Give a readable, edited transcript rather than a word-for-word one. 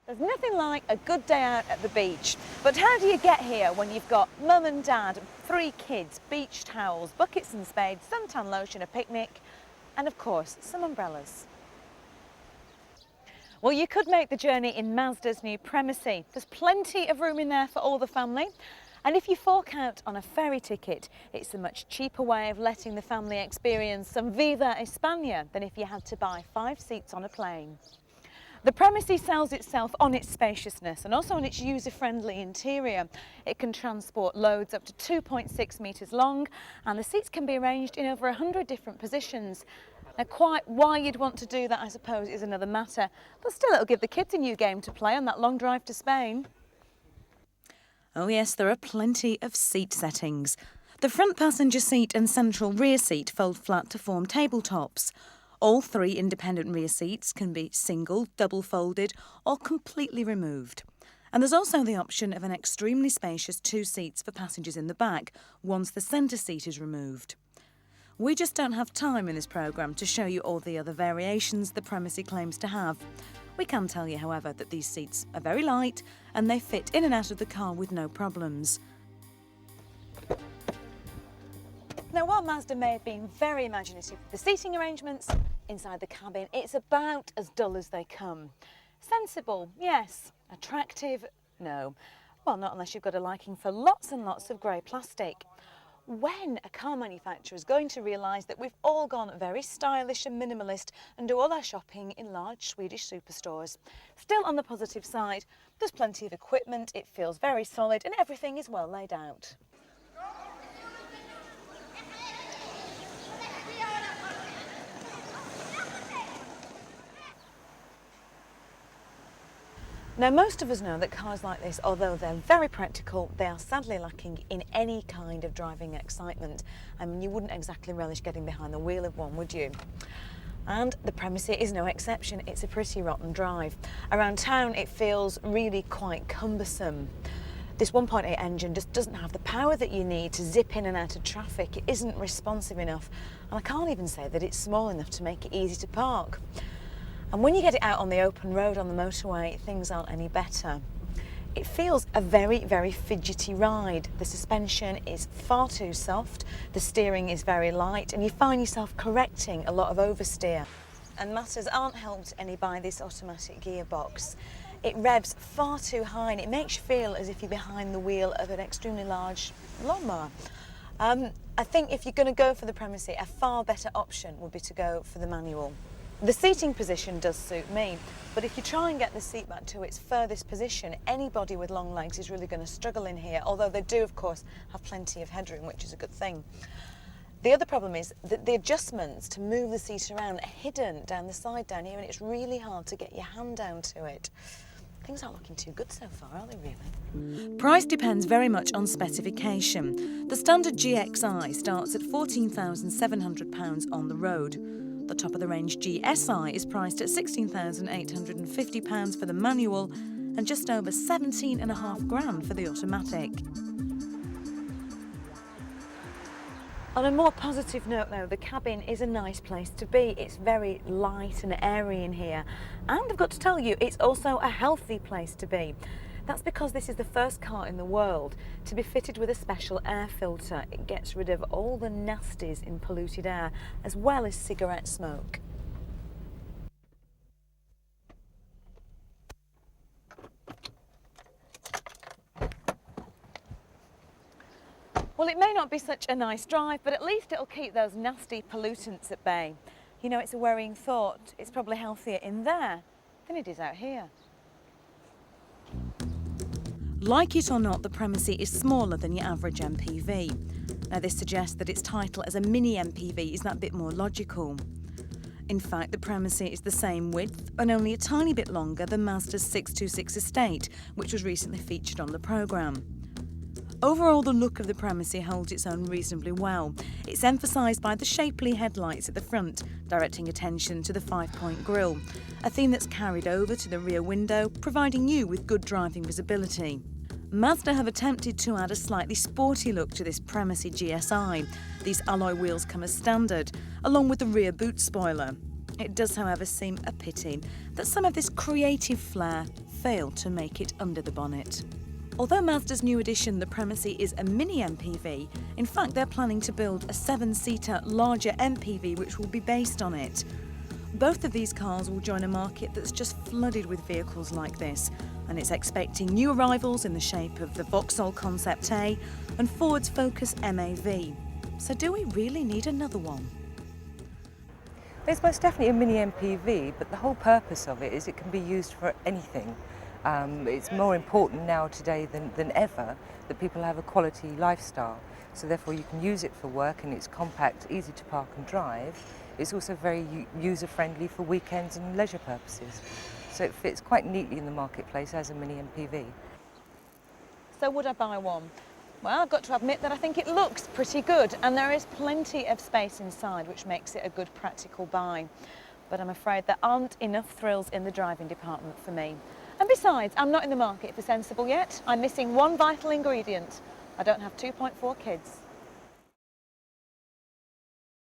There's nothing like a good day out at the beach. But how do you get here when you've got mum and dad, 3 kids, beach towels, buckets and spades, suntan lotion, a picnic, and of course, some umbrellas? Well, you could make the journey in Mazda's new Premacy. There's plenty of room in there for all the family. And if you fork out on a ferry ticket, it's a much cheaper way of letting the family experience some Viva España than if you had to buy 5 seats on a plane. The Premacy sells itself on its spaciousness and also on its user-friendly interior. It can transport loads up to 2.6 metres long, and the seats can be arranged in over 100 different positions. Now, quite why you'd want to do that, I suppose, is another matter, but still it'll give the kids a new game to play on that long drive to Spain. Oh yes, there are plenty of seat settings. The front passenger seat and central rear seat fold flat to form tabletops. All 3 independent rear seats can be single, double folded or completely removed. And there's also the option of an extremely spacious 2 seats for passengers in the back once the centre seat is removed. We just don't have time in this programme to show you all the other variations the Premacy claims to have. We can tell you, however, that these seats are very light and they fit in and out of the car with no problems. Now, while Mazda may have been very imaginative with the seating arrangements inside the cabin, it's about as dull as they come. Sensible, yes. Attractive, no. Well, not unless you've got a liking for lots and lots of grey plastic. When a car manufacturer is going to realise that we've all gone very stylish and minimalist and do all our shopping in large Swedish superstores? Still, on the positive side, there's plenty of equipment, it feels very solid and everything is well laid out. Now, most of us know that cars like this, although they're very practical, they are sadly lacking in any kind of driving excitement. I mean, you wouldn't exactly relish getting behind the wheel of one, would you? And the Premacy is no exception. It's a pretty rotten drive. Around town, it feels really quite cumbersome. This 1.8 engine just doesn't have the power that you need to zip in and out of traffic. It isn't responsive enough. And I can't even say that it's small enough to make it easy to park. And when you get it out on the open road on the motorway, things aren't any better. It feels a very, very fidgety ride. The suspension is far too soft, the steering is very light, and you find yourself correcting a lot of oversteer. And matters aren't helped any by this automatic gearbox. It revs far too high and it makes you feel as if you're behind the wheel of an extremely large lawnmower. I think if you're going to go for the Premacy, a far better option would be to go for the manual. The seating position does suit me, but if you try and get the seat back to its furthest position, anybody with long legs is really going to struggle in here, although they do, of course, have plenty of headroom, which is a good thing. The other problem is that the adjustments to move the seat around are hidden down the side down here, and it's really hard to get your hand down to it. Things aren't looking too good so far, are they really? Price depends very much on specification. The standard GXI starts at £14,700 on the road. The top-of-the-range GSI is priced at £16,850 for the manual and just over £17.5 for the automatic. On a more positive note though, the cabin is a nice place to be. It's very light and airy in here. And I've got to tell you, it's also a healthy place to be. That's because this is the first car in the world to be fitted with a special air filter. It gets rid of all the nasties in polluted air, as well as cigarette smoke. Well, it may not be such a nice drive, but at least it'll keep those nasty pollutants at bay. You know, it's a worrying thought. It's probably healthier in there than it is out here. Like it or not, the Premacy is smaller than your average MPV. Now, this suggests that its title as a mini MPV is that bit more logical. In fact, the Premacy is the same width and only a tiny bit longer than Mazda's 626 Estate, which was recently featured on the programme. Overall, the look of the Premacy holds its own reasonably well. It's emphasised by the shapely headlights at the front, directing attention to the 5-point grille, a theme that's carried over to the rear window, providing you with good driving visibility. Mazda have attempted to add a slightly sporty look to this Premacy GSI. These alloy wheels come as standard, along with the rear boot spoiler. It does, however, seem a pity that some of this creative flair failed to make it under the bonnet. Although Mazda's new edition, the Premacy, is a mini MPV, in fact they're planning to build a 7-seater larger MPV which will be based on it. Both of these cars will join a market that's just flooded with vehicles like this, and it's expecting new arrivals in the shape of the Vauxhall Concept A and Ford's Focus MAV. So do we really need another one? It's most definitely a mini MPV, but the whole purpose of it is it can be used for anything. It's more important now today than ever that people have a quality lifestyle. So therefore you can use it for work, and it's compact, easy to park and drive. It's also very user-friendly for weekends and leisure purposes. So it fits quite neatly in the marketplace as a mini MPV. So would I buy one? Well, I've got to admit that I think it looks pretty good, and there is plenty of space inside, which makes it a good practical buy. But I'm afraid there aren't enough thrills in the driving department for me. And besides, I'm not in the market for sensible yet. I'm missing one vital ingredient. I don't have 2.4 kids.